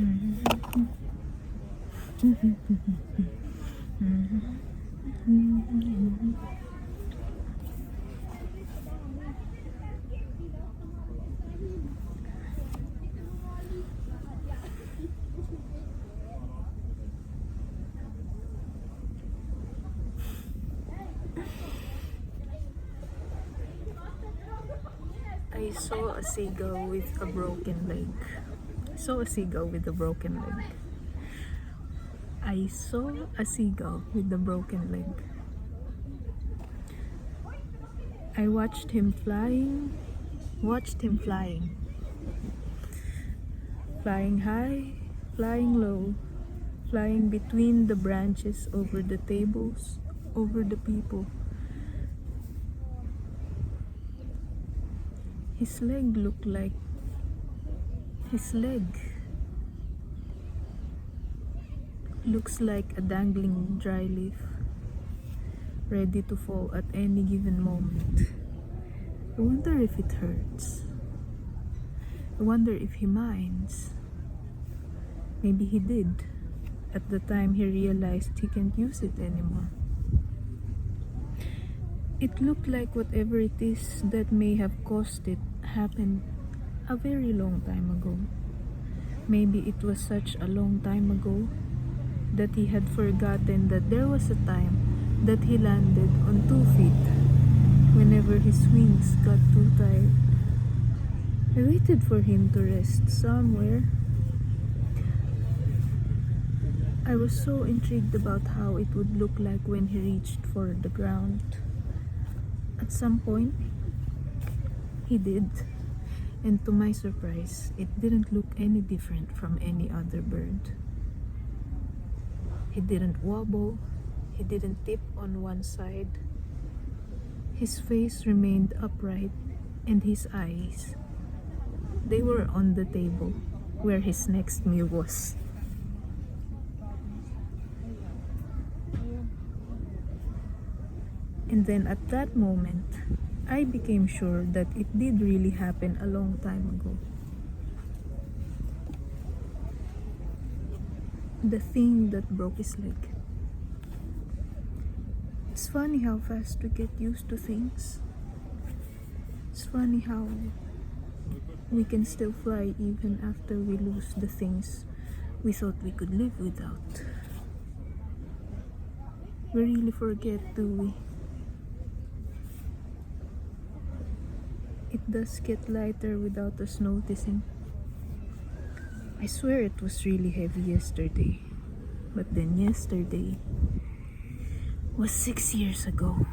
I saw a seagull with a broken leg. I saw a seagull with a broken leg. I saw a seagull with a broken leg. I watched him flying, flying high, flying low, flying between the branches, over the tables, over the people. His leg looked like looks like a dangling dry leaf, ready to fall at any given moment. I wonder if it hurts. I wonder if he minds. Maybe he did, at the time he realized he can't use it anymore. It looked like whatever it is that may have caused it happened a very long time ago. Maybe it was such a long time ago that he had forgotten that there was a time that he landed on 2 feet whenever his wings got too tired. I waited for him to rest somewhere. I was so intrigued about how it would look like when he reached for the ground. At some point, he did, and to my surprise, it didn't look any different from any other bird. He didn't wobble, he didn't tip on one side. His face remained upright, and his eyes, they were on the table where his next meal was. And then at that moment, I became sure that it did really happen a long time ago. The thing that broke his leg. It's funny how fast we get used to things. It's funny how we can still fly even after we lose the things we thought we could live without. We really forget, do we? It does get lighter without us noticing. I swear it was really heavy yesterday, but then yesterday was 6 years ago.